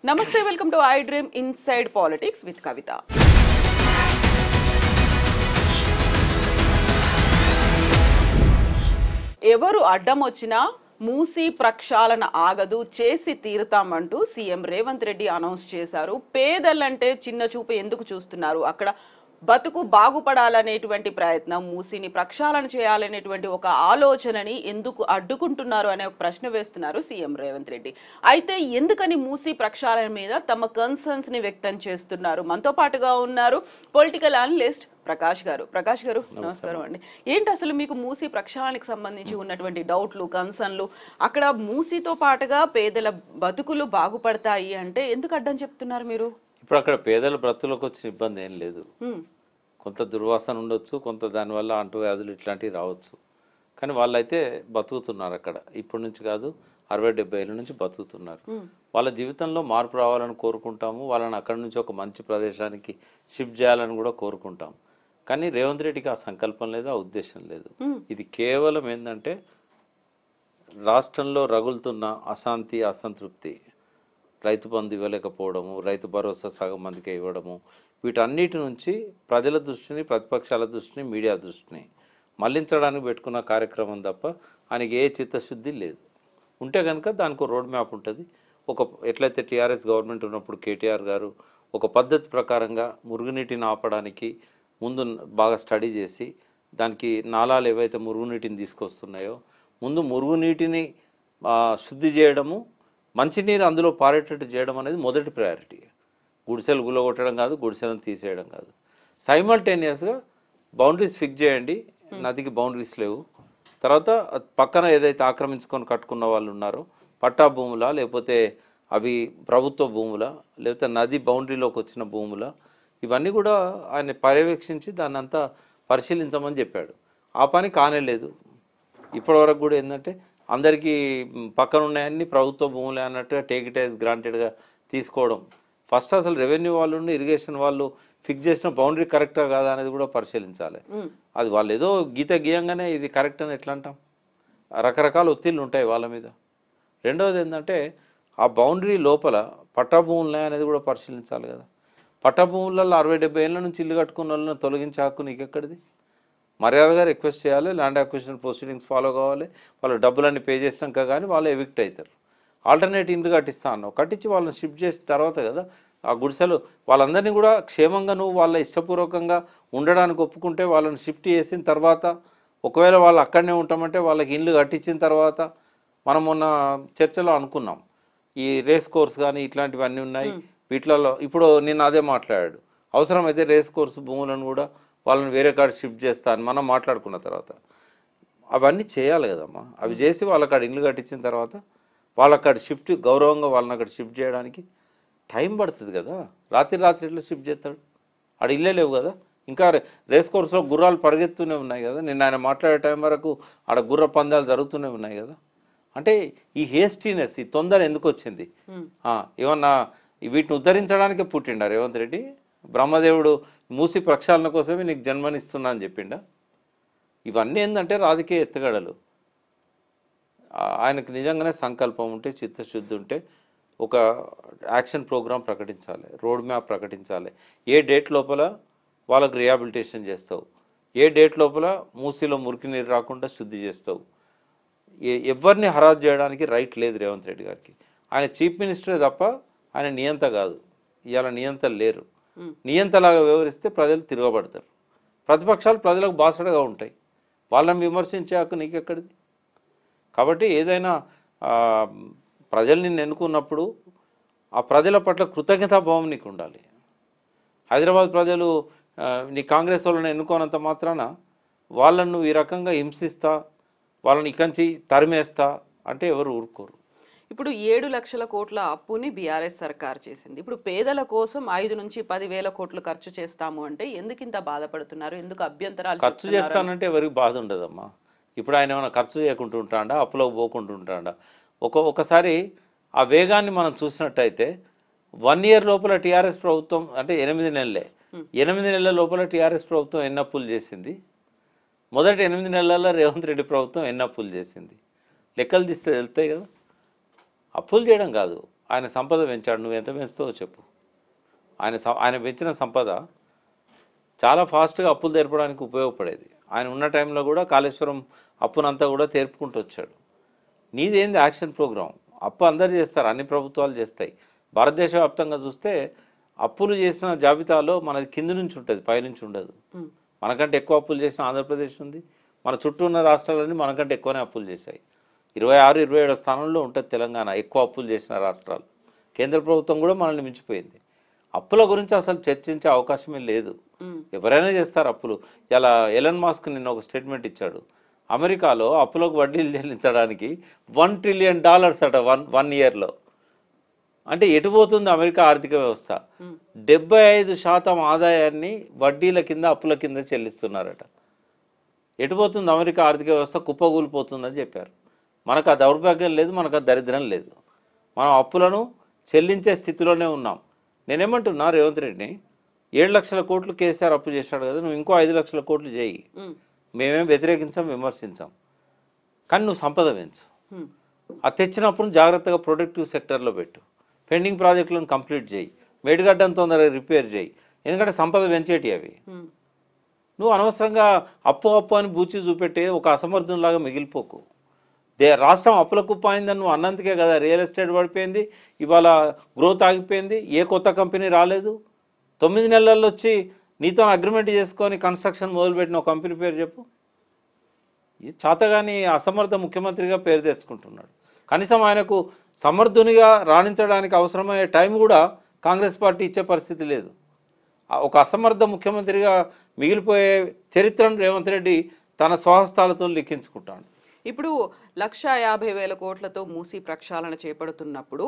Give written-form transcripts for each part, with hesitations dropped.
నమస్తే, welcome to I dream inside politics with Kavitha. ఎవరు అడ్డం వచ్చినా మూసి ప్రక్షాళన ఆగదు, చేసి తీరుతామంటూ సీఎం రేవంత్ రెడ్డి అనౌన్స్ చేశారు. పేదలంటే చిన్న చూపు ఎందుకు చూస్తున్నారు? అక్కడ బతుకు బాగుపడాలనేటువంటి ప్రయత్నం, మూసిని ప్రక్షాళన చేయాలనేటువంటి ఒక ఆలోచనని ఎందుకు అడ్డుకుంటున్నారు అనే ఒక ప్రశ్న వేస్తున్నారు సీఎం రేవంత్ రెడ్డి. అయితే ఎందుకని మూసి ప్రక్షాళన మీద తమ కన్సర్న్స్ ని వ్యక్తం చేస్తున్నారు? మనతో పాటుగా ఉన్నారు పొలిటికల్ అనలిస్ట్ ప్రకాష్ గారు. ప్రకాష్ గారు, నమస్కారం అండి. ఏంటి అసలు మీకు మూసి ప్రక్షాళనకి సంబంధించి ఉన్నటువంటి డౌట్లు, కన్సర్న్లు? అక్కడ మూసితో పాటుగా పేదల బతుకులు బాగుపడతాయి అంటే ఎందుకు అడ్డం చెప్తున్నారు మీరు? ఇప్పుడు అక్కడ పేదల బ్రతులకు వచ్చిన ఇబ్బంది ఏం లేదు. కొంత దుర్వాసన ఉండొచ్చు, కొంత దానివల్ల అంటువ్యాధులు ఇట్లాంటివి రావచ్చు, కానీ వాళ్ళైతే బతుకుతున్నారు అక్కడ. ఇప్పటి నుంచి కాదు, 60-70 ఏళ్ళ నుంచి బతుకుతున్నారు. వాళ్ళ జీవితంలో మార్పు రావాలని కోరుకుంటాము. వాళ్ళని అక్కడి నుంచి ఒక మంచి ప్రదేశానికి షిఫ్ట్ చేయాలని కూడా కోరుకుంటాం. కానీ రేవంత్ రెడ్డికి ఆ సంకల్పం లేదు, ఆ ఉద్దేశం లేదు. ఇది కేవలం ఏంటంటే రాష్ట్రంలో రగులుతున్న అశాంతి, అసంతృప్తి, రైతు బంధు ఇవ్వలేకపోవడము, రైతు భరోసా సగం మందికి ఇవ్వడము, వీటన్నిటి నుంచి ప్రజల దృష్టిని, ప్రతిపక్షాల దృష్టిని, మీడియా దృష్టిని మళ్లించడానికి పెట్టుకున్న కార్యక్రమం తప్ప ఆయనకి ఏ చిత్తశుద్ధి లేదు. ఉంటే కనుక దానికి రోడ్ మ్యాప్ ఉంటుంది. ఎట్లయితే టీఆర్ఎస్ గవర్నమెంట్ ఉన్నప్పుడు కేటీఆర్ గారు ఒక పద్ధతి ప్రకారంగా మురుగునీటిని ఆపడానికి ముందు బాగా స్టడీ చేసి, దానికి నాలాలు ఏవైతే మురుగునీటిని తీసుకొస్తున్నాయో ముందు మురుగునీటిని శుద్ధి చేయడము, మంచినీరు అందులో పారేటట్టు చేయడం అనేది మొదటి ప్రయారిటీ. గుడిసెలు గుల్లగొట్టడం కాదు, గుడిసెలను తీసేయడం కాదు. సైమల్టేనియస్గా బౌండరీస్ ఫిక్స్ చేయండి. నదికి బౌండరీస్ లేవు. తర్వాత పక్కన ఏదైతే ఆక్రమించుకొని కట్టుకున్న వాళ్ళు ఉన్నారో, పట్టా భూముల, లేకపోతే అవి ప్రభుత్వ భూముల, లేకపోతే నది బౌండరీలోకి వచ్చిన భూముల, ఇవన్నీ కూడా ఆయన పర్యవేక్షించి దాన్ని అంతా పరిశీలించమని చెప్పాడు. ఆ పని కానేలేదు. ఇప్పటివరకు కూడా ఏంటంటే అందరికీ పక్కన ఉన్నాయన్నీ ప్రభుత్వ భూములే అన్నట్టుగా టేక్ ఇట్ యాజ్ గ్రాంటెడ్గా తీసుకోవడం. ఫస్ట్ అసలు రెవెన్యూ వాళ్ళు, ఇరిగేషన్ వాళ్ళు ఫిక్స్ చేసిన బౌండరీ కరెక్టా కాదా అనేది కూడా పరిశీలించాలి. అది వాళ్ళు ఏదో గీత గీయంగానే ఇది కరెక్ట్ అని ఎట్లా అంటాం? రకరకాల ఒత్తిళ్ళు ఉంటాయి వాళ్ళ మీద. రెండవది ఏంటంటే ఆ బౌండరీ లోపల పట్టా భూములు అనేది కూడా పరిశీలించాలి కదా. పట్టా భూములలో 60-70 ఏళ్ళ నుంచి ఇల్లు కట్టుకున్న వాళ్ళని తొలగించే హక్కు నీకు ఎక్కడిది? మర్యాదగా రిక్వెస్ట్ చేయాలి, ల్యాండ్ అక్విజిషన్ ప్రొసీడింగ్స్ ఫాలో కావాలి. వాళ్ళ డబ్బులన్నీ పే చేసినాక కానీ వాళ్ళు ఎవిక్ట్ అవుతారు. ఆల్టర్నేట్ ఇండ్లు కట్టిస్తా అన్నావు, కట్టించి వాళ్ళని షిఫ్ట్ చేసిన తర్వాత కదా ఆ గుడిసెలు వాళ్ళందరినీ కూడా క్షేమంగా నువ్వు వాళ్ళ ఇష్టపూర్వకంగా ఉండడానికి ఒప్పుకుంటే వాళ్ళని షిఫ్ట్ చేసిన తర్వాత, ఒకవేళ వాళ్ళు అక్కడనే ఉంటామంటే వాళ్ళకి ఇల్లు కట్టించిన తర్వాత, మనం మొన్న చర్చలో అనుకున్నాం ఈ రేస్ కోర్స్ కానీ ఇట్లాంటివన్నీ ఉన్నాయి. వీటిలలో ఇప్పుడు నేను అదే మాట్లాడాడు, అవసరమైతే రేస్ కోర్సు భూములను కూడా వాళ్ళని వేరే కాడ షిఫ్ట్ చేస్తా అని మనం మాట్లాడుకున్న తర్వాత అవన్నీ చేయాలి కదమ్మా. అవి చేసి వాళ్ళకాడ ఇల్లు కట్టించిన తర్వాత వాళ్ళక్కడ షిఫ్ట్ గౌరవంగా వాళ్ళని అక్కడ షిఫ్ట్ చేయడానికి టైం పడుతుంది కదా. రాత్రి ఎట్లా షిఫ్ట్ చేస్తాడు? ఆడ ఇల్లే లేవు కదా. ఇంకా రేస్ కోర్సులో గుర్రాలు పరిగెత్తూనే ఉన్నాయి కదా. నిన్న ఆయన మాట్లాడే టైం వరకు ఆడ గుర్ర పందాలు జరుగుతూనే ఉన్నాయి కదా. అంటే ఈ హేస్టీనెస్, ఈ తొందర ఎందుకు వచ్చింది? ఏమన్నా వీటిని ఉద్ధరించడానికే పుట్టిండా రేవంత్ రెడ్డి? బ్రహ్మదేవుడు మూసి ప్రక్షాళన కోసమే నీకు జన్మనిస్తున్నా అని చెప్పిండా? ఇవన్నీ ఏంటంటే రాజకీయ ఎత్తుగడలు. ఆయనకు నిజంగానే సంకల్పం ఉంటే, చిత్తశుద్ధి ఉంటే ఒక యాక్షన్ ప్రోగ్రామ్ ప్రకటించాలి, రోడ్ మ్యాప్ ప్రకటించాలి. ఏ డేట్ లోపల వాళ్ళకు రిహాబిలిటేషన్ చేస్తావు, ఏ డేట్ లోపల మూసిలో మురికి నీరు రాకుండా శుద్ధి చేస్తావు. ఎవరిని హరాజ్ చేయడానికి రైట్ లేదు రేవంత్ రెడ్డి గారికి. ఆయన చీఫ్ మినిస్టరే తప్ప ఆయన నియంత కాదు. ఇవాళ నియంతలు లేరు. నియంతలాగా వ్యవహరిస్తే ప్రజలు తిరగబడతారు. ప్రతిపక్షాలు ప్రజలకు బాసడగా ఉంటాయి. వాళ్ళని విమర్శించే హక్కు నీకెక్కడిది? కాబట్టి ఏదైనా ప్రజలు నిన్ను ఎన్నుకున్నప్పుడు ఆ ప్రజల పట్ల కృతజ్ఞతాభావం నీకు ఉండాలి. హైదరాబాద్ ప్రజలు నీ కాంగ్రెస్ వాళ్ళని ఎన్నుకోనంత మాత్రాన వాళ్ళను ఈ రకంగా హింసిస్తా, వాళ్ళని ఇకంచి తరిమేస్తా అంటే ఎవరు ఊరుకోరు. ఇప్పుడు 7 లక్షల కోట్ల అప్పుని బీఆర్ఎస్ సర్కార్ చేసింది. ఇప్పుడు పేదల కోసం 5 నుంచి 10,000 కోట్లు ఖర్చు చేస్తాము అంటే ఎందుకు ఇంత బాధపడుతున్నారు? ఎందుకు అభ్యంతరాలు? ఖర్చు చేస్తానంటే ఎవరికి బాధ ఉండదమ్మా. ఇప్పుడు ఆయన ఏమైనా ఖర్చు చేయకుండా ఉంటాడా, అప్పులోకి పోకుండా ఉంటాడా? ఒకసారి ఆ వేగాన్ని మనం చూసినట్టయితే 1 ఇయర్ లోపల టీఆర్ఎస్ ప్రభుత్వం, అంటే 8 నెలలే, 8 నెలల లోపల టీఆర్ఎస్ ప్రభుత్వం ఎన్ని అప్పులు చేసింది? మొదటి 8 నెలల్లో రేవంత్ రెడ్డి ప్రభుత్వం ఎన్ని అప్పులు చేసింది? లెక్కలు తీస్తే వెళ్తాయి కదా. అప్పులు చేయడం కాదు, ఆయన సంపద పెంచాడు, నువ్వు ఎంత పెంచుతావో చెప్పు. ఆయన పెంచిన సంపద చాలా ఫాస్ట్గా అప్పులు తెరపడానికి ఉపయోగపడేది. ఆయన ఉన్న టైంలో కూడా కాళేశ్వరం అప్పునంతా కూడా తెరుపుకుంటూ వచ్చాడు. నీదేంది యాక్షన్ ప్రోగ్రామ్? అప్పు అందరు చేస్తారు, అన్ని ప్రభుత్వాలు చేస్తాయి. భారతదేశ వ్యాప్తంగా చూస్తే అప్పులు చేసిన జాబితాలో మనది కింది నుంచి ఉంటుంది, పైనుంచి ఉండదు. మనకంటే ఎక్కువ అప్పులు చేసిన ఆంధ్రప్రదేశ్ ఉంది. మన చుట్టూ ఉన్న రాష్ట్రాలన్నీ మనకంటే ఎక్కువనే అప్పులు చేశాయి. 26, 27 స్థానంలో ఉంటుంది తెలంగాణ, ఎక్కువ అప్పులు చేసిన రాష్ట్రాలు. కేంద్ర ప్రభుత్వం కూడా మనల్ని మించిపోయింది. అప్పుల గురించి అసలు చర్చించే అవకాశమే లేదు. ఎవరైనా చేస్తారు అప్పులు. ఇలా ఎలన్ మాస్క్ నిన్న ఒక స్టేట్మెంట్ ఇచ్చాడు. అమెరికాలో అప్పులకు వడ్డీలు చెల్లించడానికి $1 ట్రిలియన్ అట వన్ ఇయర్లో. అంటే ఎటుపోతుంది అమెరికా ఆర్థిక వ్యవస్థ? 75% ఆదాయాన్ని వడ్డీల కింద అప్పుల కింద చెల్లిస్తున్నారట. ఎటుపోతుంది అమెరికా ఆర్థిక వ్యవస్థ? కుప్పగూలిపోతుందని చెప్పారు. మనకు ఆ దౌర్భాగ్యం లేదు, మనకు ఆ దరిద్రం లేదు. మనం అప్పులను చెల్లించే స్థితిలోనే ఉన్నాం. నేనేమంటున్నా రేవంత్ రెడ్డిని, 7 లక్షల కోట్లు కేసీఆర్ అప్పు చేశాడు కదా, నువ్వు ఇంకో 5 లక్షల కోట్లు చేయి. మేమేం వ్యతిరేకించాం, విమర్శించాం. కానీ నువ్వు సంపద పెంచు. అది తెచ్చినప్పుడు జాగ్రత్తగా ప్రొడక్టివ్ సెక్టర్లో పెట్టు. పెండింగ్ ప్రాజెక్టులను కంప్లీట్ చేయి. మేడిగడ్డను తొందరగా రిపేర్ చేయి. ఎందుకంటే సంపద పెంచేటి అవి. నువ్వు అనవసరంగా అప్పు అని బూచి చూపెట్టి ఒక అసమర్థంలాగా మిగిలిపోకు. రాష్ట్రం అప్పుల కుప్ప అయిందని నువ్వు అన్నందుకే కదా రియల్ ఎస్టేట్ పడిపోయింది, ఇవాళ గ్రోత్ ఆగిపోయింది. ఏ కొత్త కంపెనీ రాలేదు. 9 నెలల్లో వచ్చి నీతో అగ్రిమెంట్ చేసుకొని కన్స్ట్రక్షన్ మొదలుపెట్టిన ఒక కంపెనీ పేరు చెప్పు. ఈ చాతగాని అసమర్థ ముఖ్యమంత్రిగా పేరు తెచ్చుకుంటున్నాడు. కనీసం ఆయనకు సమర్థునిగా రాణించడానికి అవసరమయ్యే టైం కూడా కాంగ్రెస్ పార్టీ ఇచ్చే పరిస్థితి లేదు. ఒక అసమర్థ ముఖ్యమంత్రిగా మిగిలిపోయే చరిత్రను రేవంత్ రెడ్డి తన స్వహస్తాలతో లిఖించుకుంటాడు. ఇప్పుడు 1,50,000 కోట్లతో మూసీ ప్రక్షాళన చేపడుతున్నప్పుడు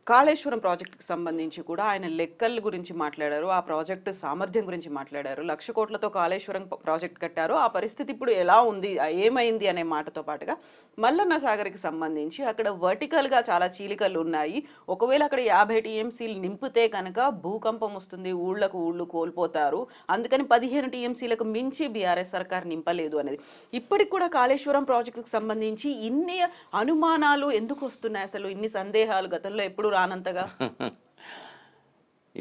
కాళేశ్వరం ప్రాజెక్టుకి సంబంధించి కూడా ఆయన లెక్కల గురించి మాట్లాడారు, ఆ ప్రాజెక్టు సామర్థ్యం గురించి మాట్లాడారు. 1,00,000 కోట్లతో కాళేశ్వరం ప్రాజెక్ట్ కట్టారు, ఆ పరిస్థితి ఇప్పుడు ఎలా ఉంది, ఏమైంది అనే మాటతో పాటుగా మల్లన్న సాగర్కి సంబంధించి అక్కడ వర్టికల్గా చాలా చీలికలు ఉన్నాయి. ఒకవేళ అక్కడ 50 టీఎంసీలు నింపితే కనుక భూకంపం వస్తుంది, ఊళ్ళు కోల్పోతారు. అందుకని 15 టీఎంసీలకు మించి బీఆర్ఎస్ సర్కార్ నింపలేదు అనేది. ఇప్పటికి కూడా కాళేశ్వరం ప్రాజెక్టుకు సంబంధించి ఇన్ని అనుమానాలు ఎందుకు వస్తున్నాయి? అసలు ఇన్ని సందేహాలు గతంలో ఎప్పుడు రానంతగా.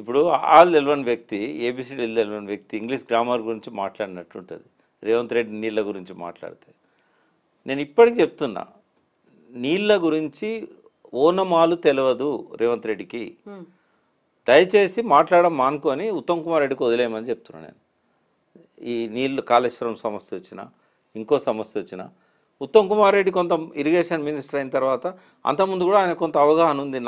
ఇప్పుడు ఆల్ తెలియని వ్యక్తి, ఏబిసిడి తెలియని వ్యక్తి ఇంగ్లీష్ గ్రామర్ గురించి మాట్లాడినట్టు ఉంటుంది రేవంత్ రెడ్డి నీళ్ళ గురించి మాట్లాడితే. నేను ఇప్పటికి చెప్తున్నా, నీళ్ళ గురించి ఓనమాలు తెలియదు రేవంత్ రెడ్డికి. దయచేసి మాట్లాడడం మానుకొని ఉత్తమ్ కుమార్ రెడ్డికి వదిలేయమని చెప్తున్నాను నేను. ఈ నీళ్ళు కాళేశ్వరం సమస్య వచ్చినా, ఇంకో సమస్య వచ్చినా, ఉత్తమ్ కుమార్ రెడ్డి కొంత ఇరిగేషన్ మినిస్టర్ అయిన తర్వాత, అంతకుముందు కూడా ఆయన కొంత అవగాహన ఉంది.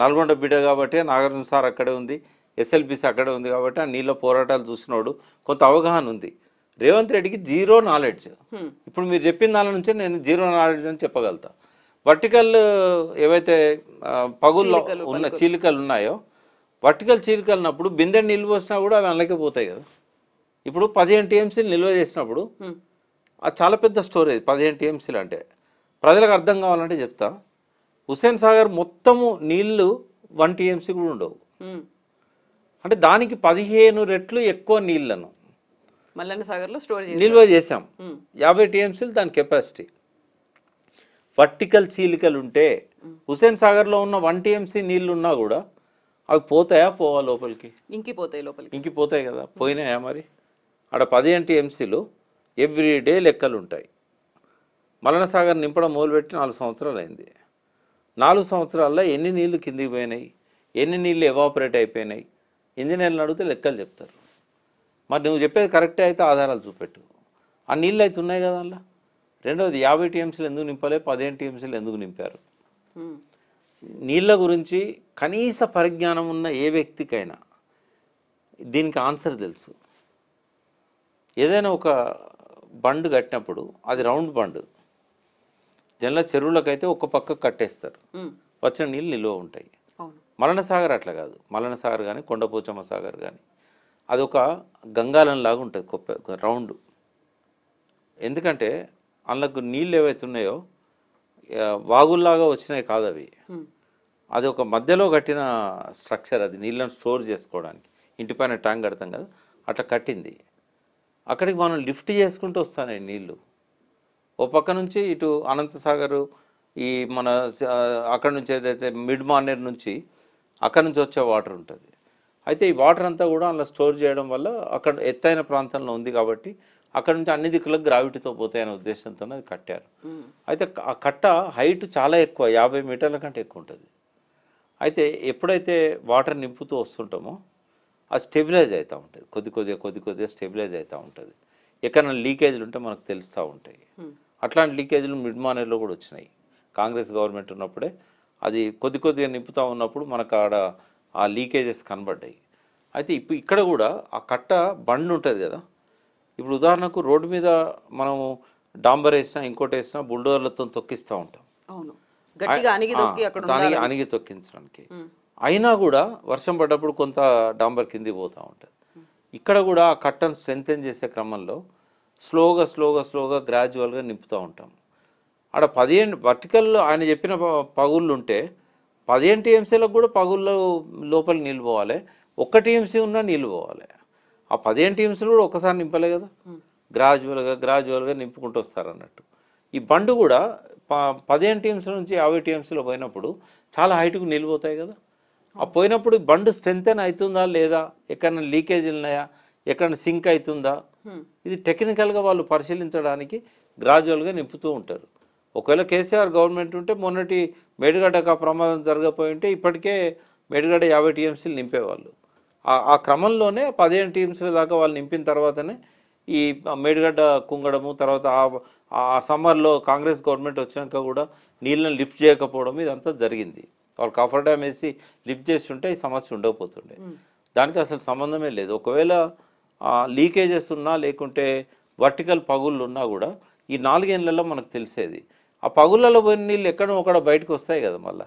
నల్గొండ బిడ్డ కాబట్టి నాగార్జున సార్ అక్కడే ఉంది, ఎస్ఎల్బిసి అక్కడే ఉంది కాబట్టి ఆ నీళ్ళ పోరాటాలు చూసినోడు, కొంత అవగాహన ఉంది. రేవంత్ రెడ్డికి జీరో నాలెడ్జ్. ఇప్పుడు మీరు చెప్పిన దాని నుంచి నేను జీరో నాలెడ్జ్ అని చెప్పగలుగుతా. వర్టికల్ ఏవైతే పగుల్లో ఉన్న చీలికలు ఉన్నాయో, వర్టికల్ చీలికలున్నప్పుడు బిందె నిల్వ వచ్చినా కూడా అవి అందులోకి పోతాయి కదా. ఇప్పుడు 15 టీఎంసీలు నిల్వ చేసినప్పుడు అది చాలా పెద్ద స్టోరేజ్. 15 టీఎంసీలు అంటే ప్రజలకు అర్థం కావాలంటే చెప్తా, హుస్సేన్ సాగర్ మొత్తము నీళ్లు 1 టీఎంసీ కూడా ఉండవు. అంటే దానికి 15 రెట్లు ఎక్కువ నీళ్లను మల్లన్న సాగర్లో స్టోర్ నిల్వ చేసాం. 50 టీఎంసీలు దాని కెపాసిటీ. వర్టికల్ చీలికలు ఉంటే హుస్సేన్ సాగర్లో ఉన్న 1 టీఎంసీ నీళ్లు ఉన్నా కూడా అవి పోతాయా? పోవా లోపలికి? ఇంకిపోతాయి కదా. పోయినాయా మరి? అక్కడ 15 టీఎంసీలు ఎవ్రీడే లెక్కలు ఉంటాయి. మల్లన్న సాగర్ నింపడం మొదలుపెట్టి 4 సంవత్సరాలు అయింది. 4 సంవత్సరాల్లో ఎన్ని నీళ్లు కిందికి పోయినాయి, ఎన్ని నీళ్ళు ఎవాపరేట్ అయిపోయినాయి, ఇంజనీర్లను అడిగితే లెక్కలు చెప్తారు. మరి నువ్వు చెప్పేది కరెక్టే అయితే ఆధారాలు చూపెట్టు. ఆ నీళ్ళు అయితే ఉన్నాయి కదా అలా. రెండవది 50 టీఎంసీలు ఎందుకు నింపలే, 15 టీఎంసీలు ఎందుకు నింపారు? నీళ్ళ గురించి కనీస పరిజ్ఞానం ఉన్న ఏ వ్యక్తికైనా దీనికి ఆన్సర్ తెలుసు. ఏదైనా ఒక బండ్ కట్టినప్పుడు అది రౌండ్ బండ్, జనరల్ చెరువులకైతే ఒక పక్క కట్టేస్తారు, వచ్చిన నీళ్ళు నిల్వ ఉంటాయి. మల్లన్న సాగర్ అట్లా కాదు. మల్లన్న సాగర్ కానీ కొండపోచమ్మ సాగర్ కానీ అది ఒక గంగాలంలాగా ఉంటుంది, రౌండ్. ఎందుకంటే అందులోకి నీళ్ళు ఏవైతే ఉన్నాయో వాగుల్లాగా వచ్చినాయి కాదు అవి. అది ఒక మధ్యలో కట్టిన స్ట్రక్చర్, అది నీళ్ళని స్టోర్ చేసుకోవడానికి. ఇంటిపైన ట్యాంక్ కడతాం కదా, అట్లా కట్టింది. అక్కడికి మనం లిఫ్ట్ చేసుకుంటూ వస్తాయి నీళ్ళు. ఓ పక్క నుంచి ఇటు అనంతసాగరు ఈ మన అక్కడ నుంచి ఏదైతే మిడ్ మానేర్ నుంచి అక్కడ నుంచి వచ్చే వాటర్ ఉంటుంది. అయితే ఈ వాటర్ అంతా కూడా అలా స్టోర్ చేయడం వల్ల అక్కడ ఎత్తైన ప్రాంతంలో ఉంది కాబట్టి అక్కడ నుంచి అన్ని దిక్కులకు గ్రావిటీతో పోతాయనే ఉద్దేశంతో అది కట్టారు. అయితే ఆ కట్ట హైట్ చాలా ఎక్కువ, 50 మీటర్ల కంటే ఎక్కువ ఉంటుంది. అయితే ఎప్పుడైతే వాటర్ నింపుతూ వస్తుంటామో అది స్టెబిలైజ్ అవుతూ ఉంటుంది, కొద్ది కొద్దిగా స్టెబిలైజ్ అవుతూ ఉంటుంది. ఎక్కడైనా లీకేజీలు ఉంటే మనకు తెలుస్తూ ఉంటాయి. అట్లాంటి లీకేజీలు మిడ్ మానేర్లో కూడా వచ్చినాయి. కాంగ్రెస్ గవర్నమెంట్ ఉన్నప్పుడే అది కొద్దిగా నింపుతూ ఉన్నప్పుడు మనకు ఆడ ఆ లీకేజెస్ కనబడ్డాయి. అయితే ఇప్పుడు ఇక్కడ కూడా ఆ కట్ట బండ్ ఉంటుంది కదా, ఇప్పుడు ఉదాహరణకు రోడ్డు మీద మనము డాంబర్ వేసినా ఇంకోటి వేసినా బుల్డోజర్లతో తొక్కిస్తూ ఉంటాం. అవును, గట్టిగా అణిగి దొక్కి అక్కడ దానికి ఉండాలని. అణిగి తొక్కించడానికి. అయినా కూడా వర్షం పడ్డప్పుడు కొంత డాంబర్ కింది పోతూ ఉంటుంది. ఇక్కడ కూడా ఆ కట్టను స్ట్రెంథెన్ చేసే క్రమంలో స్లోగా గ్రాడ్యువల్గా నింపుతూ ఉంటాం. ఆడ 15 వర్టికల్ ఆయన చెప్పిన పగుళ్ళు ఉంటే 15 టీఎంసీలకు కూడా పగుళ్ళు లోపలికి నీళ్ళు పోవాలి, 1 టీఎంసీ ఉన్నా నీళ్ళు పోవాలి. ఆ 15 టీఎంసీలు కూడా ఒకసారి నింపలే కదా, గ్రాడ్యువల్గా నింపుకుంటూ వస్తారు అన్నట్టు. ఈ బండు కూడా 15 టీఎంసీ నుంచి 50 టీఎంసీలో పోయినప్పుడు చాలా హైట్కు నీళ్ళు పోతాయి కదా. ఆ పోయినప్పుడు బండు స్ట్రెంథెన్ అవుతుందా లేదా, ఎక్కడైనా లీకేజీలు ఉన్నాయా, ఎక్కడైనా సింక్ అవుతుందా, ఇది టెక్నికల్గా వాళ్ళు పరిశీలించడానికి గ్రాడ్యువల్గా నింపుతూ ఉంటారు. ఒకవేళ కేసీఆర్ గవర్నమెంట్ ఉంటే మొన్నటి మేడిగడ్డకు ఆ ప్రమాదం జరగకపోయి ఉంటే ఇప్పటికే మేడిగడ్డ 50 టీఎంసీలు నింపేవాళ్ళు. ఆ క్రమంలోనే 15 టీఎంసీల దాకా వాళ్ళు నింపిన తర్వాతనే ఈ మేడిగడ్డ కుంగడము, తర్వాత ఆ సమ్మర్లో కాంగ్రెస్ గవర్నమెంట్ వచ్చినాక కూడా నీళ్ళని లిఫ్ట్ చేయకపోవడం ఇదంతా జరిగింది. వాళ్ళు కాఫర్ డ్యామ్ వేసి లిఫ్ట్ చేసి ఉంటే ఈ సమస్య ఉండకపోతుండే. దానికి అసలు సంబంధమే లేదు. ఒకవేళ లీకేజెస్ ఉన్నా లేకుంటే వర్టికల్ పగుళ్ళు ఉన్నా కూడా ఈ 4 ఏళ్లలో మనకు తెలిసేది. ఆ పగుళ్ళలో పోయిన నీళ్ళు ఎక్కడో ఒకడ బయటకు వస్తాయి కదా, మళ్ళీ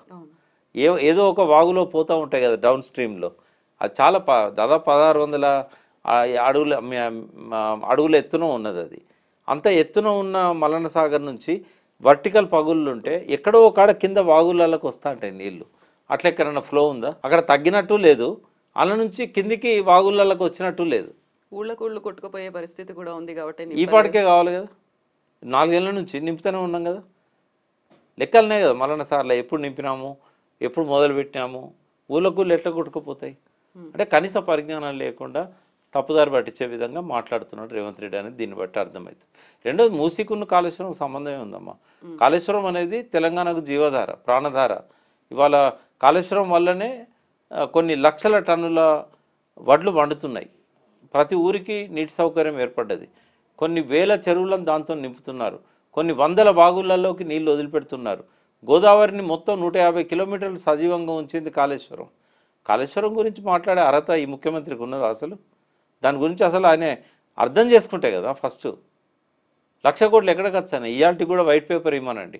ఏదో ఒక వాగులో పోతూ ఉంటాయి కదా డౌన్ స్ట్రీమ్లో. అది చాలా దాదాపు 1600 అడుగుల ఎత్తున ఉన్నది. అది అంత ఎత్తున ఉన్న మల్లన్న సాగర్ నుంచి వర్టికల్ పగుళ్ళు ఉంటే ఎక్కడో ఒక కింద వాగులలోకి వస్తూ ఉంటాయి నీళ్ళు. అట్లా ఎక్కడన్నా ఫ్లో ఉందా? అక్కడ తగ్గినట్టు లేదు, అలా నుంచి కిందికి వాగులలోకి వచ్చినట్టు లేదు. ఊళ్ళకు కొట్టుకుపోయే పరిస్థితి కూడా ఉంది కాబట్టి ఈ పాటికే కావాలి కదా. 4 ఏళ్ల నుంచి నింపుతూనే ఉన్నాం కదా, లెక్కలనే కదా మల్లన్న సార్లు ఎప్పుడు నింపినాము, ఎప్పుడు మొదలు పెట్టినాము, ఊళ్ళకు ఎట్లా కొట్టుకుపోతాయి. అంటే కనీస పరిజ్ఞానం లేకుండా తప్పుదారి పట్టించే విధంగా మాట్లాడుతున్నాడు రేవంత్ రెడ్డి అనేది దీన్ని బట్టి అర్థమవుతుంది. రెండోది, మూసీకున్న కాళేశ్వరం సంబంధమే ఉందమ్మా. కాళేశ్వరం అనేది తెలంగాణకు జీవధార, ప్రాణధార. ఇవాళ కాళేశ్వరం వల్లనే కొన్ని లక్షల టన్నుల వడ్లు వండుతున్నాయి. ప్రతి ఊరికి నీటి సౌకర్యం ఏర్పడ్డది. కొన్ని వేల చెరువులను దాంతో నింపుతున్నారు. కొన్ని వందల బాగులలోకి నీళ్లు వదిలిపెడుతున్నారు. గోదావరిని మొత్తం 150 కిలోమీటర్లు సజీవంగా ఉంచింది కాళేశ్వరం. కాళేశ్వరం గురించి మాట్లాడే అర్హత ఈ ముఖ్యమంత్రికి ఉన్నదా అసలు? దాని గురించి అసలు ఆయన అర్థం చేసుకుంటే కదా. ఫస్ట్ 1,00,000 కోట్లు ఎక్కడ ఖర్చు అయినాయి? ఇవాళకి కూడా వైట్ పేపర్ ఇవ్వమనండి,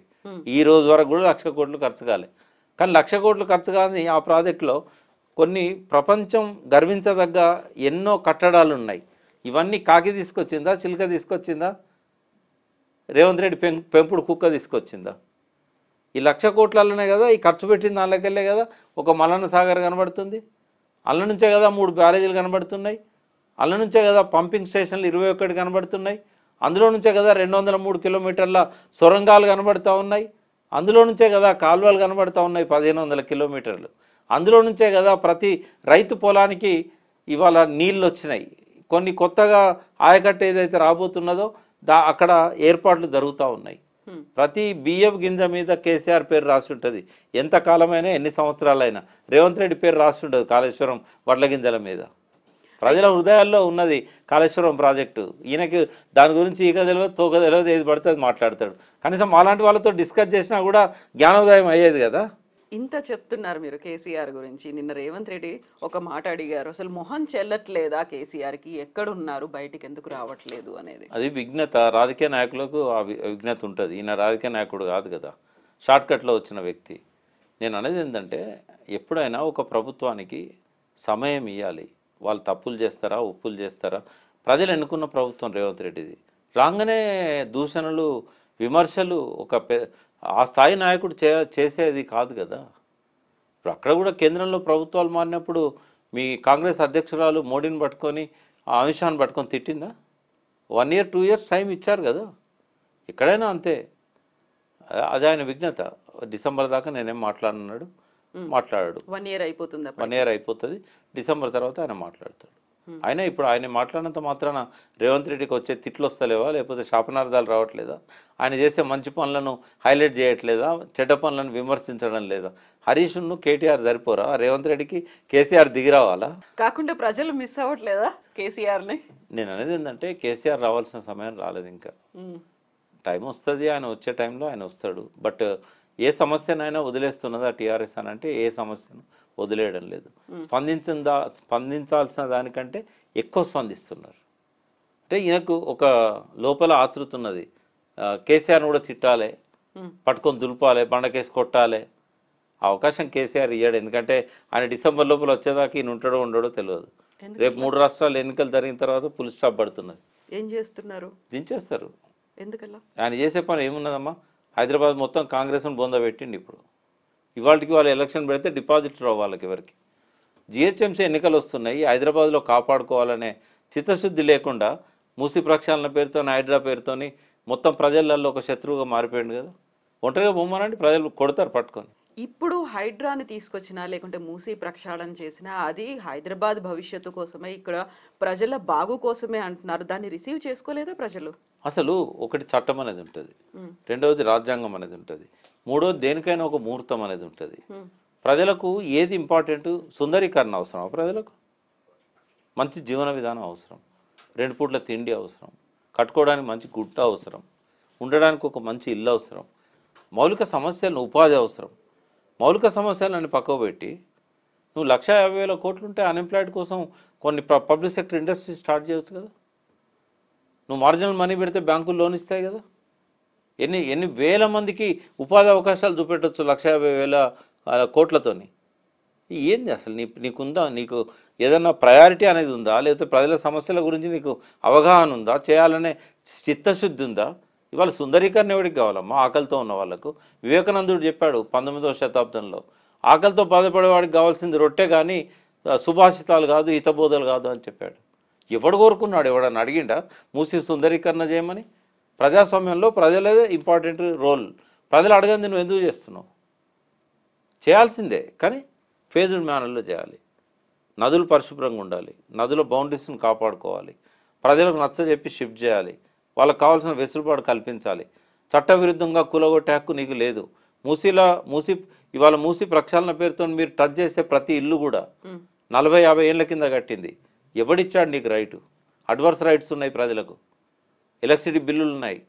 ఈ రోజు వరకు కూడా 1,00,000 కోట్లు ఖర్చు కాలే. కానీ 1,00,000 కోట్లు ఖర్చు కాని ఆ ప్రాజెక్టులో కొన్ని ప్రపంచం గర్వించదగ్గ ఎన్నో కట్టడాలు ఉన్నాయి. ఇవన్నీ కాకి తీసుకొచ్చిందా, చిలుక తీసుకొచ్చిందా, రేవంత్ రెడ్డి పెంపుడు కుక్క తీసుకొచ్చిందా? ఈ 1,00,000 కోట్లలోనే కదా ఈ ఖర్చు పెట్టిన దానిలోకెళ్ళే కదా ఒక మల్లన్న సాగర్ కనబడుతుంది, అల్ల నుంచే కదా 3 బ్యారేజీలు కనబడుతున్నాయి, అల్ల నుంచే కదా పంపింగ్ స్టేషన్లు 21 కనబడుతున్నాయి, అందులో నుంచే కదా 203 కిలోమీటర్ల సొరంగాలు కనబడుతూ ఉన్నాయి, అందులో నుంచే కదా కాలువలు కనబడుతూ ఉన్నాయి 1,500 కిలోమీటర్లు, అందులో నుంచే కదా ప్రతి రైతు పొలానికి ఇవాళ నీళ్ళు వచ్చినాయి. కొన్ని కొత్తగా ఆయకట్ట ఏదైతే రాబోతున్నదో అక్కడ ఏర్పాట్లు జరుగుతూ ఉన్నాయి. ప్రతి బియ్యం గింజ మీద కేసీఆర్ పేరు రాసి ఉంటుంది. ఎంత కాలమైనా ఎన్ని సంవత్సరాలైనా రేవంత్ రెడ్డి పేరు రాసి ఉంటుంది కాళేశ్వరం వడ్ల గింజల మీద. ప్రజల హృదయాల్లో ఉన్నది కాళేశ్వరం ప్రాజెక్టు. ఈయనకి దాని గురించి ఈక తెలియదు, తోక తెలియదు, ఏది పడితే అది మాట్లాడతాడు. కనీసం అలాంటి వాళ్ళతో డిస్కస్ చేసినా కూడా జ్ఞానోదయం అయ్యేది కదా. ఇంత చెప్తున్నారు మీరు కేసీఆర్ గురించి. నిన్న రేవంత్ రెడ్డి ఒక మాట అడిగారు, అసలు మొహం చెల్లట్లేదా కేసీఆర్కి, ఎక్కడున్నారు, బయటికి ఎందుకు రావట్లేదు అనేది. అది విఘ్నత, రాజకీయ నాయకులకు ఆ విఘ్నత ఉంటుంది. ఈయన రాజకీయ నాయకుడు కాదు కదా, షార్ట్కట్లో వచ్చిన వ్యక్తి. నేను అనేది ఏంటంటే ఎప్పుడైనా ఒక ప్రభుత్వానికి సమయం ఇవ్వాలి. వాళ్ళు తప్పులు చేస్తారా, ఉప్పులు చేస్తారా? ప్రజలు ఎన్నుకున్న ప్రభుత్వం రేవంత్ రెడ్డిది. రాగానే దూషణలు, విమర్శలు ఆ స్థాయి నాయకుడు చేసేది కాదు కదా. ఇప్పుడు అక్కడ కూడా కేంద్రంలో ప్రభుత్వాలు మారినప్పుడు మీ కాంగ్రెస్ అధ్యక్షురాలు మోడీని పట్టుకొని అమిత్ షాని పట్టుకొని తిట్టిందా? 1 year 2 years టైం ఇచ్చారు కదా. ఎక్కడైనా అంతే. అది ఆయన విఘ్నత. డిసెంబర్ దాకా నేనేం మాట్లాడన్నాడు, మాట్లాడాడు. 1 year అయిపోతుంది 1 year అయిపోతుంది. డిసెంబర్ తర్వాత ఆయన మాట్లాడతాడు. అయినా ఇప్పుడు ఆయన మాట్లాడినంత మాత్రాన రేవంత్ రెడ్డికి వచ్చే తిట్లు వస్తలేవా, లేకపోతే శాపనార్థాలు రావట్లేదా, ఆయన చేసే మంచి పనులను హైలైట్ చేయట్లేదా, చెడ్డ పనులను విమర్శించడం లేదా? హరీష్ను కేటీఆర్ సరిపోరా? రేవంత్ రెడ్డికి కేసీఆర్ దిగి రావాలా? కాకుండా ప్రజలు మిస్ అవ్వట్లేదా కేసీఆర్ని? నేను అనేది ఏంటంటే కేసీఆర్ రావాల్సిన సమయం రాలేదు, ఇంకా టైం వస్తుంది. ఆయన వచ్చే టైంలో ఆయన వస్తాడు. బట్ ఏ సమస్యనైనా వదిలేస్తున్నదా టీఆర్ఎస్ అని అంటే ఏ సమస్యను వదిలేయడం లేదు. స్పందించాల్సిన దానికంటే ఎక్కువ స్పందిస్తున్నారు. అంటే ఈయనకు ఒక లోపల ఆతృత ఉన్నది, కేసీఆర్ని కూడా తిట్టాలి, పట్టుకొని దులపాలి, బండకేసి కొట్టాలి. అవకాశం కేసీఆర్ ఇయ్యాడు. ఎందుకంటే ఆయన డిసెంబర్ లోపల వచ్చేదాకా ఈయన ఉంటాడో ఉండడో తెలియదు. రేపు 3 రాష్ట్రాలు ఎన్నికలు జరిగిన తర్వాత ఫుల్ స్టాప్ పడుతున్నది. ఏం చేస్తున్నారు? దించేస్తారు. ఎందుకలా? ఆయన చేసే పని ఏమున్నదమ్మా? హైదరాబాద్ మొత్తం కాంగ్రెస్ను బొంద పెట్టిండి. ఇప్పుడు ఇవాళకి వాళ్ళు ఎలక్షన్ పెడితే డిపాజిట్ రావు వాళ్ళకి ఎవరికి. జిహెచ్ఎంసీ ఎన్నికలు వస్తున్నాయి, హైదరాబాద్లో కాపాడుకోవాలనే చిత్తశుద్ధి లేకుండా మూసీ ప్రక్షాళన పేరుతో, హైడ్రా పేరుతోని మొత్తం ప్రజలలో ఒక శత్రువుగా మారిపోయింది కదా. ఒంటరిగా బొమ్మనండి, ప్రజలు కొడతారు పట్టుకొని. ఇప్పుడు హైడ్రాని తీసుకొచ్చినా లేకుంటే మూసీ ప్రక్షాళన చేసినా అది హైదరాబాద్ భవిష్యత్తు కోసమే, ఇక్కడ ప్రజల బాగు కోసమే అంటున్నారు. దాన్ని రిసీవ్ చేసుకోలేదా ప్రజలు? అసలు ఒకటి చట్టం అనేది ఉంటుంది, రెండవది రాజ్యాంగం అనేది ఉంటుంది, మూడవది దేనికైనా ఒక ముహూర్తం అనేది ఉంటుంది. ప్రజలకు ఏది ఇంపార్టెంట్? సుందరీకరణ అవసరం, ప్రజలకు మంచి జీవన విధానం అవసరం, 2 పూట్ల తిండి అవసరం, కట్టుకోవడానికి మంచి గుట్ట అవసరం, ఉండడానికి ఒక మంచి ఇల్లు అవసరం, మౌలిక సమస్యలను ఉపాధి అవసరం. మౌలిక సమస్యలను పక్కకు పెట్టి నువ్వు 1,50,000 కోట్లు ఉంటే అన్ఎంప్లాయిడ్ కోసం కొన్ని పబ్లిక్ సెక్టర్ ఇండస్ట్రీ స్టార్ట్ చేయవచ్చు కదా. నువ్వు మార్జినల్ మనీ పెడితే బ్యాంకులు లోన్ ఇస్తాయి కదా. ఎన్ని వేల మందికి ఉపాధి అవకాశాలు చూపెట్టవచ్చు 1,50,000 కోట్లతోని. ఏంది అసలు నీకుందా? నీకు ఏదన్నా ప్రయారిటీ అనేది ఉందా? లేకపోతే ప్రజల సమస్యల గురించి నీకు అవగాహన ఉందా? చేయాలనే చిత్తశుద్ధి ఉందా? ఇవాళ సుందరీకరణ ఎవరికి కావాలమ్మా? ఆకలితో ఉన్న వాళ్ళకు. వివేకానందుడు చెప్పాడు 19వ శతాబ్దంలో, ఆకలితో బాధపడేవాడికి కావాల్సింది రొట్టె కానీ సుభాషితాలు కాదు, హితబోధలు కాదు అని చెప్పాడు. ఎవడు కోరుకున్నాడు? ఎవడన్నా అడిగిండా మూసి సుందరీకరణ చేయమని? ప్రజాస్వామ్యంలో ప్రజలదే ఇంపార్టెంట్ రోల్. ప్రజలు అడగంది నువ్వు ఎందుకు చేస్తున్నావు? చేయాల్సిందే, కానీ ఫేజ్డ్ మేనర్లో చేయాలి. నదులు పరిశుభ్రంగా ఉండాలి, నదుల బౌండరీస్ని కాపాడుకోవాలి, ప్రజలకు నచ్చజెప్పి షిఫ్ట్ చేయాలి, వాళ్ళకి కావాల్సిన వెసులుబాటు కల్పించాలి. చట్టవిరుద్ధంగా కూలగొట్టే హక్కు నీకు లేదు. ఇవాళ మూసి ప్రక్షాళన పేరుతో మీరు టచ్ చేసే ప్రతి ఇల్లు కూడా 40-50 ఏళ్ళ కింద కట్టింది. ఎవడిచ్చాడు నీకు రైటు? అడ్వర్స్ రైట్స్ ఉన్నాయి ప్రజలకు, ఎలక్ట్రిసిటీ బిల్లులు ఉన్నాయి,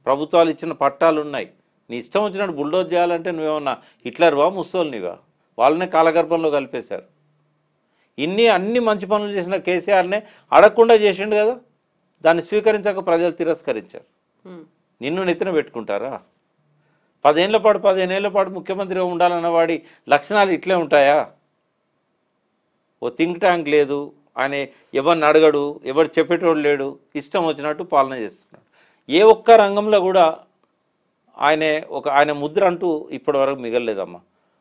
ప్రభుత్వాలు ఇచ్చిన పట్టాలు ఉన్నాయి. నీ ఇష్టం వచ్చినట్టు బుల్డోజ్ చేయాలంటే నువ్వేమన్నా హిట్లర్వా, ముస్సోల్నివా? వాళ్ళనే కాలగర్భంలో కలిపేశారు. అన్ని మంచి పనులు చేసిన కేసీఆర్నే అడగకుండా చేసిండు కదా. దాన్ని స్వీకరించక ప్రజలు తిరస్కరించారు. నిన్ను నెత్తిన పెట్టుకుంటారా? 15 ఏళ్ల పాటు ముఖ్యమంత్రిగా ఉండాలన్న వాడి లక్షణాలు ఇట్లే ఉంటాయా? ఓ థింక్ ట్యాంక్ లేదు, ఆయన ఎవరిని అడగడు, ఎవరు చెప్పేటోడు లేడు, ఇష్టం వచ్చినట్టు పాలన చేస్తున్నాడు. ఏ ఒక్క రంగంలో కూడా ఆయన ముద్ర అంటూ ఇప్పటి వరకు మిగలలేదమ్మా.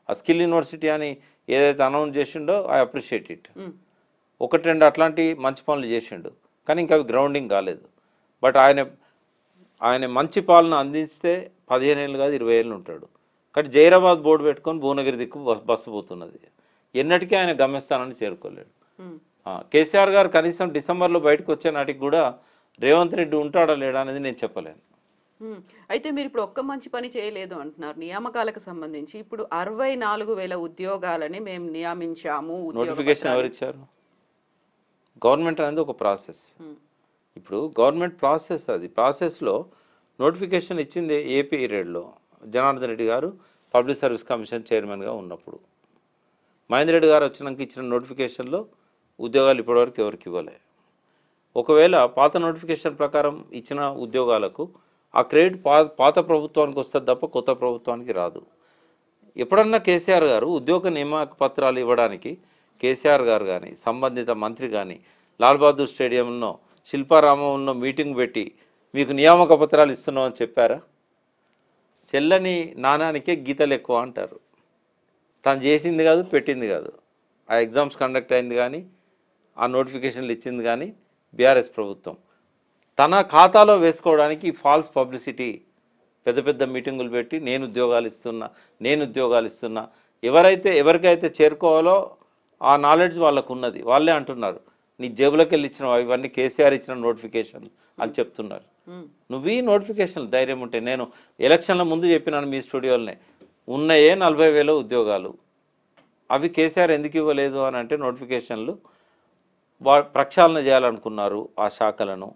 ఆ స్కిల్ యూనివర్సిటీ అని ఏదైతే అనౌన్స్ చేసిండో ఐ అప్రిషియేట్ ఇట్. 1-2 అట్లాంటి మంచి పనులు చేసిండు, కానీ ఇంకా అవి గ్రౌండింగ్ కాలేదు. బట్ ఆయన మంచి పాలన అందిస్తే 15 ఏళ్ళు కాదు 20 ఏళ్ళు ఉంటాడు. కానీ జైరాబాద్ బోర్డు పెట్టుకొని భువనగిరి దిక్కు బస్సు పోతున్నది. ఎన్నటికీ ఆయన గమ్యస్థానాన్ని చేరుకోలేడు. కేసీఆర్ గారు కనీసం డిసెంబర్లో బయటకు వచ్చే నాటికి కూడా రేవంత్ రెడ్డి ఉంటాడా లేడా అనేది నేను చెప్పలేను. అయితే మీరు ఇప్పుడు ఒక్క మంచి పని చేయలేదు అంటున్నారు నియామకాలకు సంబంధించి. ఇప్పుడు 64,000 ఉద్యోగాలని మేము నియమించాము. నోటిఫికేషన్ ఎవరు ఇచ్చారు? గవర్నమెంట్ అనేది ఒక ప్రాసెస్. ఇప్పుడు గవర్నమెంట్ ప్రాసెస్, అది ప్రాసెస్లో నోటిఫికేషన్ ఇచ్చింది ఏ పీరియడ్లో? జనార్దన్ రెడ్డి గారు పబ్లిక్ సర్వీస్ కమిషన్ చైర్మన్గా ఉన్నప్పుడు. మహేందర్ రెడ్డి గారు వచ్చినాక ఇచ్చిన నోటిఫికేషన్లో ఉద్యోగాలు ఇప్పటివరకు ఎవరికి ఇవ్వలే. ఒకవేళ పాత నోటిఫికేషన్ ప్రకారం ఇచ్చిన ఉద్యోగాలకు ఆ క్రెడిట్ పాత ప్రభుత్వానికి వస్తుంది తప్ప కొత్త ప్రభుత్వానికి రాదు. ఎప్పుడన్నా కేసీఆర్ గారు ఉద్యోగ నియామక పత్రాలు ఇవ్వడానికి కేసీఆర్ గారు కానీ సంబంధిత మంత్రి కానీ లాల్ బహదూర్ స్టేడియంలో శిల్పారామంలో మీటింగ్ పెట్టి మీకు నియామక పత్రాలు ఇస్తున్నాం అని చెప్పారా? చెల్లని నాణానికే గీతలు ఎక్కువ అంటారు. తను చేసింది కాదు, పెట్టింది కాదు. ఆ ఎగ్జామ్స్ కండక్ట్ అయింది కానీ ఆ నోటిఫికేషన్లు ఇచ్చింది కానీ బీఆర్ఎస్ ప్రభుత్వం. తన ఖాతాలో వేసుకోవడానికి ఫాల్స్ పబ్లిసిటీ పెద్ద పెద్ద మీటింగులు పెట్టి నేను ఉద్యోగాలు ఇస్తున్నా ఎవరికైతే చేరుకోవాలో ఆ నాలెడ్జ్ వాళ్ళకు ఉన్నది. వాళ్ళే అంటున్నారు నీ జేబులోకి వెళ్ళి ఇచ్చిన ఇవన్నీ కేసీఆర్ ఇచ్చిన నోటిఫికేషన్లు అని చెప్తున్నారు. నువ్వు ఈ నోటిఫికేషన్లు ధైర్యం ఉంటే, నేను ఎలక్షన్ల ముందు చెప్పినాను మీ స్టూడియోలోనే, ఉన్నాయే 40,000 ఉద్యోగాలు, అవి కేసీఆర్ ఎందుకు ఇవ్వలేదు అని అంటే నోటిఫికేషన్లు ప్రక్షాళన చేయాలనుకున్నారు ఆ శాఖలను.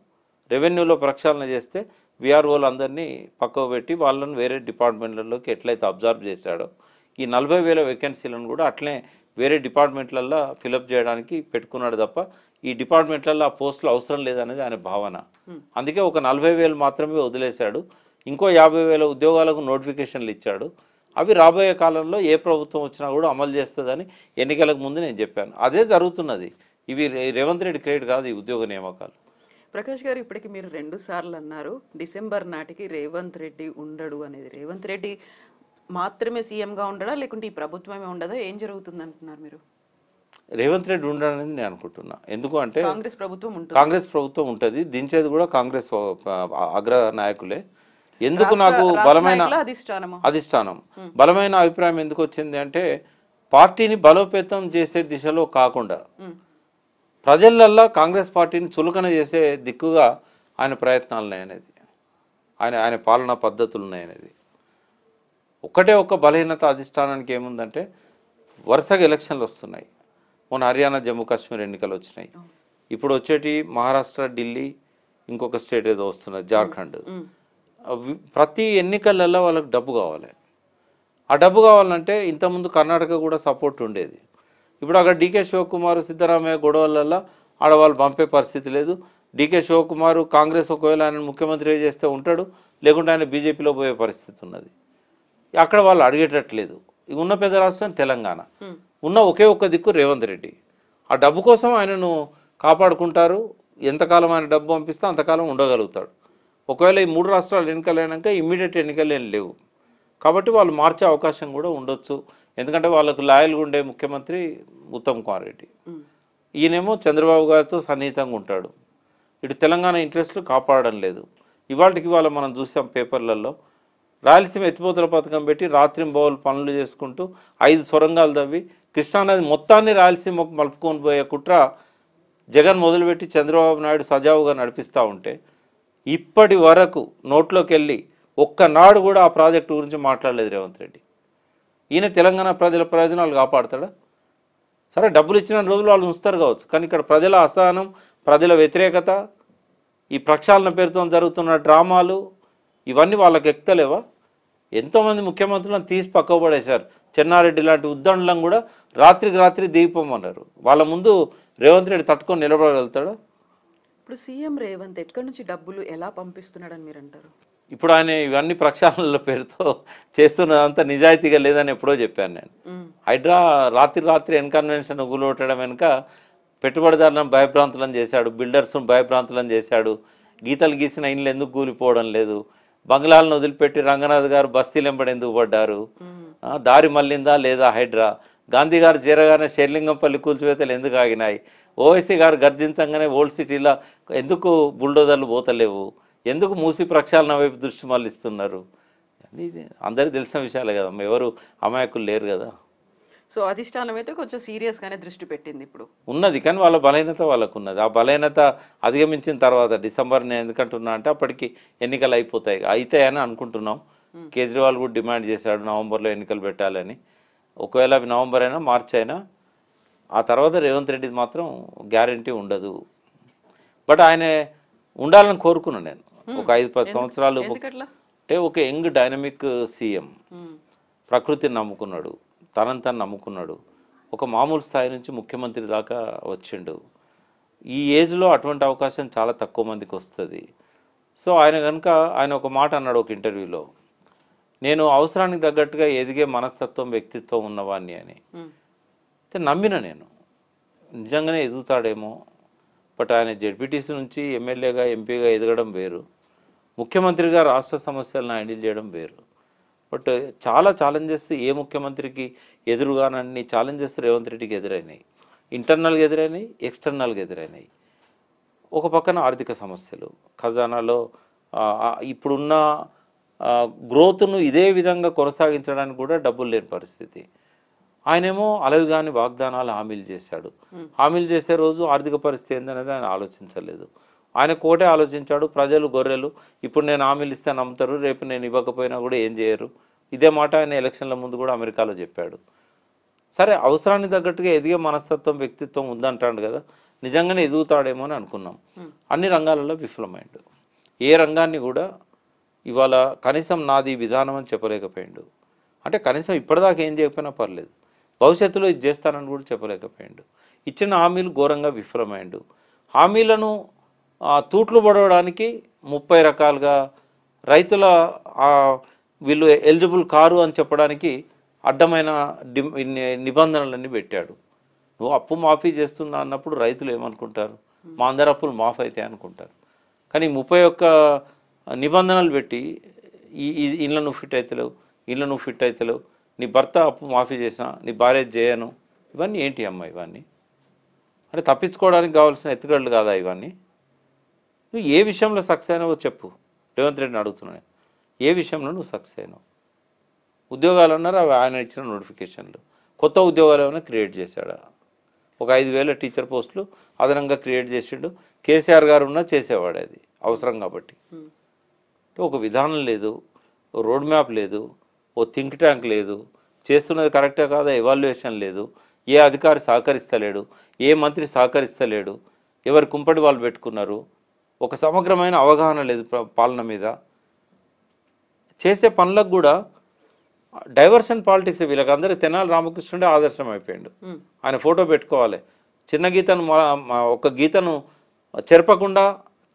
రెవెన్యూలో ప్రక్షాళన చేస్తే విఆర్ఓలు అందరినీ పక్కకు పెట్టి వాళ్ళని వేరే డిపార్ట్మెంట్లలోకి ఎట్లయితే అబ్జర్వ్ చేశాడో ఈ 40,000 వేకెన్సీలను కూడా అట్లే వేరే డిపార్ట్మెంట్లలో ఫిలప్ చేయడానికి పెట్టుకున్నాడు తప్ప ఈ డిపార్ట్మెంట్లలో ఆ పోస్టులు అవసరం లేదనేది ఆయన భావన. అందుకే ఒక 40,000 మాత్రమే వదిలేశాడు. ఇంకో 50,000 ఉద్యోగాలకు నోటిఫికేషన్లు ఇచ్చాడు. అవి రాబోయే కాలంలో ఏ ప్రభుత్వం వచ్చినా కూడా అమలు చేస్తుందని ఎన్నికలకు ముందు నేను చెప్పాను. అదే జరుగుతున్నది. ఇవి రేవంత్ రెడ్డి క్రియేట్ కాదు ఈ ఉద్యోగ నియామకాలు. ప్రకాష్ గారు, ఇప్పటికి మీరు 2 సార్లు అన్నారు డిసెంబర్ నాటికి రేవంత్ రెడ్డి ఉండడు అనేది. రేవంత్ రెడ్డి మాత్రమే సీఎంగా ఉండడా, లేకుంటే ఈ ప్రభుత్వమే ఉండదా, ఏం జరుగుతుంది అంటున్నారు మీరు? రేవంత్ రెడ్డి ఉండడని నేను అనుకుంటున్నా. ఎందుకు అంటే కాంగ్రెస్ ప్రభుత్వం ఉంటుంది, దించేది కూడా కాంగ్రెస్ అగ్ర నాయకులే. ఎందుకు నాకు బలమైన అధిష్టానం బలమైన అభిప్రాయం ఎందుకు వచ్చింది అంటే, పార్టీని బలోపేతం చేసే దిశలో కాకుండా ప్రజలల్లో కాంగ్రెస్ పార్టీని చులకన చేసే దిక్కుగా ఆయన ప్రయత్నాలు ఉన్నాయనేది, ఆయన పాలనా పద్ధతులు ఉన్నాయనేది. ఒక్క బలహీనత అధిష్టానానికి ఏముందంటే, వరుసగా ఎలక్షన్లు వస్తున్నాయి. మొన్న హర్యానా జమ్మూ కాశ్మీర్ ఎన్నికలు వచ్చినాయి. ఇప్పుడు వచ్చేటి మహారాష్ట్ర, ఢిల్లీ, ఇంకొక స్టేట్ ఏదో వస్తున్నది జార్ఖండ్. ప్రతి ఎన్నికలలో వాళ్ళకి డబ్బు కావాలి. ఆ డబ్బు కావాలంటే ఇంతకుముందు కర్ణాటక కూడా సపోర్ట్ ఉండేది. ఇప్పుడు అక్కడ డీకే శివకుమార్, సిద్ధరామయ్య గొడవలల్లో ఆడవాళ్ళు పంపే పరిస్థితి లేదు. డీకే శివకుమార్ కాంగ్రెస్ ఒకవేళ ఆయన ముఖ్యమంత్రి చేస్తే ఉంటాడు, లేకుంటే ఆయన బీజేపీలో పోయే పరిస్థితి ఉన్నది. అక్కడ వాళ్ళు అడిగేటట్లేదు. ఉన్న పెద్ద రాష్ట్రం తెలంగాణ, ఉన్న ఒకే ఒక్క దిక్కు రేవంత్ రెడ్డి. ఆ డబ్బు కోసం ఆయనను కాపాడుకుంటారు. ఎంతకాలం ఆయన డబ్బు పంపిస్తే అంతకాలం ఉండగలుగుతాడు. ఒకవేళ ఈ 3 రాష్ట్రాలు ఎన్నికలైనాక ఇమ్మీడియట్ ఎన్నికలు ఏం లేవు కాబట్టి వాళ్ళు మార్చే అవకాశం కూడా ఉండొచ్చు. ఎందుకంటే వాళ్ళకు లాయల్గా ఉండే ముఖ్యమంత్రి ఉత్తమ్ కుమార్ రెడ్డి, ఈయనేమో చంద్రబాబు గారితో సన్నిహితంగా ఉంటాడు. ఇటు తెలంగాణ ఇంట్రెస్ట్లు కాపాడడం లేదు. ఇవాళ మనం చూసాం పేపర్లలో, రాయలసీమ ఎత్తిపోతల పథకం పెట్టి రాత్రింబవళ్ళు పనులు చేసుకుంటూ 5 సొరంగాలు తవ్వి కృష్ణానది మొత్తాన్ని రాయలసీమకు మలుపుకొని పోయే కుట్ర జగన్ మొదలుపెట్టి చంద్రబాబు నాయుడు సజావుగా నడిపిస్తూ ఉంటే, ఇప్పటి వరకు నోట్లోకి వెళ్ళి ఒక్కనాడు కూడా ఆ ప్రాజెక్టు గురించి మాట్లాడలేదు రేవంత్ రెడ్డి. ఈయన తెలంగాణ ప్రజల ప్రయోజనాలు కాపాడతాడా? సరే, డబ్బులు ఇచ్చిన రోజులు వాళ్ళు ఉంచుతారు కావచ్చు, కానీ ఇక్కడ ప్రజల అసహనం, ప్రజల వ్యతిరేకత, ఈ ప్రక్షాళన పేరుతో జరుగుతున్న డ్రామాలు, ఇవన్నీ వాళ్ళకి ఎక్కలేవా? ఎంతోమంది ముఖ్యమంత్రులను తీసి పక్కకు పడేశారు. చెన్నారెడ్డి లాంటి ఉద్దండులను కూడా రాత్రికి రాత్రి దిగిపోమన్నారు. వాళ్ళ ముందు రేవంత్ రెడ్డి తట్టుకొని నిలబడగలుగుతాడా? ఇప్పుడు సీఎం రేవంత్ ఎక్కడి నుంచి డబ్బులు ఎలా పంపిస్తున్నాడని మీరు అంటారు? ఇప్పుడు ఆయన ఇవన్నీ ప్రక్షాళనల పేరుతో చేస్తున్నదంతా నిజాయితీగా లేదని ఎప్పుడో చెప్పాను నేను. హైడ్రా రాత్రి ఎన్కన్వెన్షన్ గులొట్టడం వెనుక పెట్టుబడిదారులను భయభ్రాంతులను చేశాడు, బిల్డర్స్ను భయభ్రాంతులను చేశాడు. గీతలు గీసిన ఇండ్లు ఎందుకు కూలిపోవడం లేదు, బంగ్లాలను వదిలిపెట్టి రంగనాథ్ గారు బస్తీలు వెంబడి ఎందుకు పడ్డారు, దారి మళ్ళిందా లేదా హైడ్రా, గాంధీ గారు చేరగానే షేర్లింగంపల్లి కూల్చివేతలు ఎందుకు ఆగినాయి, ఓవైసీ గారు గర్జించగానే ఓల్డ్ సిటీలో ఎందుకు బుల్డోజర్లు పోతలేవు, ఎందుకు మూసి ప్రక్షాళన వైపు దృష్టి మళ్ళిస్తున్నారు, అందరికీ తెలిసిన విషయాలే కదా, ఎవరు అమాయకులు లేరు కదా. సో అధిష్టానం అయితే కొంచెం సీరియస్గానే దృష్టి పెట్టింది ఇప్పుడు ఉన్నది, కానీ వాళ్ళ బలహీనత వాళ్ళకు ఉన్నది. ఆ బలహీనత అధిగమించిన తర్వాత డిసెంబర్ నేను ఎందుకంటున్నా అంటే అప్పటికి ఎన్నికలు అవుతాయని అనుకుంటున్నాం. కేజ్రీవాల్ కూడా డిమాండ్ చేశాడు నవంబర్లో ఎన్నికలు పెట్టాలని. ఒకవేళ అవి నవంబర్ అయినా మార్చి అయినా ఆ తర్వాత రేవంత్ రెడ్డిది మాత్రం గ్యారంటీ ఉండదు. బట్ ఆయన ఉండాలని కోరుకున్నాను నేను. ఒక 5-10 సంవత్సరాలు అంటే ఒక యంగ్ డైనమిక్ సీఎం, ప్రకృతిని నమ్ముకున్నాడు, తనని నమ్ముకున్నాడు, ఒక మామూలు స్థాయి నుంచి ముఖ్యమంత్రి దాకా వచ్చిండు. ఈ ఏజ్లో అటువంటి అవకాశం చాలా తక్కువ మందికి వస్తుంది. సో ఆయన ఒక మాట అన్నాడు ఒక ఇంటర్వ్యూలో, నేను అవసరానికి తగ్గట్టుగా ఎదిగే మనస్తత్వం, వ్యక్తిత్వం ఉన్నవాడిని అని. నమ్మిన నేను నిజంగానే ఎదుగుతాడేమో. బట్ ఆయన జెడ్పీటీసీ నుంచి ఎమ్మెల్యేగా, ఎంపీగా ఎదగడం వేరు, ముఖ్యమంత్రిగా రాష్ట్ర సమస్యలను హ్యాండిల్ చేయడం వేరు. బట్ చాలా ఛాలెంజెస్ ఏ ముఖ్యమంత్రికి ఎదురుగానన్ని ఛాలెంజెస్ రేవంత్ రెడ్డికి ఎదురైనాయి. ఇంటర్నల్గా ఎదురైనాయి, ఎక్స్టర్నల్గా ఎదురైనాయి. ఒక పక్కన ఆర్థిక సమస్యలు, ఖజానాలో ఇప్పుడున్న గ్రోత్ను ఇదే విధంగా కొనసాగించడానికి కూడా డబ్బులు లేని పరిస్థితి. ఆయనేమో అలవిగాని వాగ్దానాలు హామీలు చేశాడు. హామీలు చేసే రోజు ఆర్థిక పరిస్థితి ఏందనేది ఆయన ఆలోచించలేదు. ఆయన కోటే ఆలోచించాడు. ప్రజలు గొర్రెలు, ఇప్పుడు నేను హామీలు ఇస్తే నమ్ముతారు, రేపు నేను ఇవ్వకపోయినా కూడా ఏం చేయరు. ఇదే మాట ఆయన ఎలక్షన్ల ముందు కూడా అమెరికాలో చెప్పాడు. సరే, అవసరానికి తగ్గట్టుగా ఎదిగే మనస్తత్వం, వ్యక్తిత్వం ఉందంటాడు కదా, నిజంగానే ఎదుగుతాడేమో అని అనుకున్నాం. అన్ని రంగాలలో విఫలమైండు. ఏ రంగాన్ని కూడా ఇవాళ కనీసం నాది విధానం అని చెప్పలేకపోయిండు. అంటే కనీసం ఇప్పటిదాకా ఏం చేయకపోయినా పర్లేదు, భవిష్యత్తులో ఇది చేస్తానని కూడా చెప్పలేకపోయిండు. ఇచ్చిన హామీలు ఘోరంగా విఫలమైండు. హామీలను తూట్లు పడవడానికి 30 రకాలుగా రైతుల వీళ్ళు ఎలిజిబుల్ కారు అని చెప్పడానికి అడ్డమైన నిబంధనలన్నీ పెట్టాడు. నువ్వు అప్పు మాఫీ చేస్తున్నా అన్నప్పుడు రైతులు ఏమనుకుంటారు? మా అందరి అప్పులు మాఫీ అవుతాయి అనుకుంటారు. కానీ 31 నిబంధనలు పెట్టి ఇళ్ళ నువ్వు ఫిట్ అవుతలేవు, ఇళ్ళ నువ్వు ఫిట్ అవుతలేవు, నీ భర్త అప్పు మాఫీ చేసినా నీ భార్య చేయను, ఇవన్నీ ఏంటి అమ్మ? ఇవన్నీ అంటే తప్పించుకోవడానికి కావాల్సిన ఎత్తుగడలు కాదా ఇవన్నీ? నువ్వు ఏ విషయంలో సక్సెస్ అయినావో చెప్పు. రేవంత్ రెడ్డిని అడుగుతున్నాను, ఏ విషయంలో నువ్వు సక్సెస్ అయినావు? ఉద్యోగాలు అన్నారు, అవి ఆయన ఇచ్చిన నోటిఫికేషన్లు. కొత్త ఉద్యోగాలు ఏమైనా క్రియేట్ చేశాడా? ఒక 5,000 టీచర్ పోస్టులు అదనంగా క్రియేట్ చేసిండు. కేసీఆర్ గారు ఉన్నా చేసేవాడు, అది అవసరం కాబట్టి. ఒక విధానం లేదు, రోడ్ మ్యాప్ లేదు, ఓ థింక్ ట్యాంక్ లేదు, చేస్తున్నది కరెక్టే కాదా ఎవాల్యుయేషన్ లేదు, ఏ అధికారి సహకరిస్తలేడు, ఏ మంత్రి సహకరిస్తలేడు, ఎవరి కుంపటి వాళ్ళు పెట్టుకున్నారు, ఒక సమగ్రమైన అవగాహన లేదు పాలన మీద. చేసే పనులకు కూడా డైవర్షన్ పాలిటిక్స్. వీళ్ళకందరూ తెనాలి రామకృష్ణుడే ఆదర్శం అయిపోయాడు. ఆయన ఫోటో పెట్టుకోవాలి, చిన్న గీతను ఒక గీతను చెరపకుండా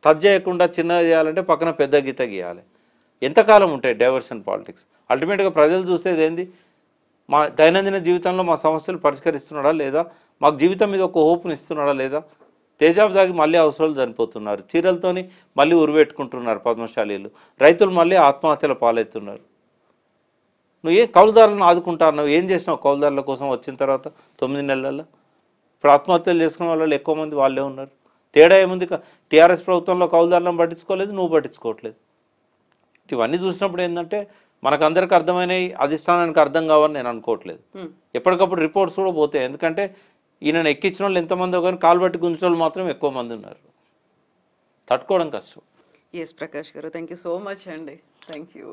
టచ్ చేయకుండా చిన్నగా చేయాలంటే పక్కన పెద్ద గీత గీయాలి. ఎంతకాలం ఉంటాయి డైవర్షన్ పాలిటిక్స్? అల్టిమేట్గా ప్రజలు చూసేది ఏంది? మా దైనందిన జీవితంలో మా సమస్యలు పరిష్కరిస్తున్నాడా లేదా, మాకు జీవితం మీద ఒక హోప్ని ఇస్తున్నాడా లేదా? తేజాబ్ దాగి మళ్ళీ అవసరాలు చనిపోతున్నారు, చీరలతోని మళ్ళీ ఉరిపెట్టుకుంటున్నారు పద్మశాలీలు, రైతులు మళ్ళీ ఆత్మహత్యల పాలవుతున్నారు. నువ్వు ఏం కౌలుదారులను ఆదుకుంటున్నావు? ఏం చేసినావు కౌలుదారుల కోసం వచ్చిన తర్వాత 9 నెలల్లో? ఇప్పుడు ఆత్మహత్యలు చేసుకున్న వాళ్ళు ఎక్కువ మంది వాళ్ళే ఉన్నారు. తేడా ఏముంది? టీఆర్ఎస్ ప్రభుత్వంలో కౌలుదారులను పట్టించుకోలేదు, నువ్వు పట్టించుకోవట్లేదు. ఇవన్నీ చూసినప్పుడు ఏంటంటే మనకందరికి అర్థమైనవి అధిష్టానానికి అర్థం కావని నేను అనుకోవట్లేదు. ఎప్పటికప్పుడు రిపోర్ట్స్ కూడా పోతాయి. ఎందుకంటే ఈయనను ఎక్కించిన వాళ్ళు ఎంతమందో కానీ కాలు బట్టి గుంచిన వాళ్ళు మాత్రం ఎక్కువ మంది ఉన్నారు. తట్టుకోవడం కష్టం. ఎస్ ప్రకాష్ గారు, థ్యాంక్ యూ సో మచ్ అండి. Thank you.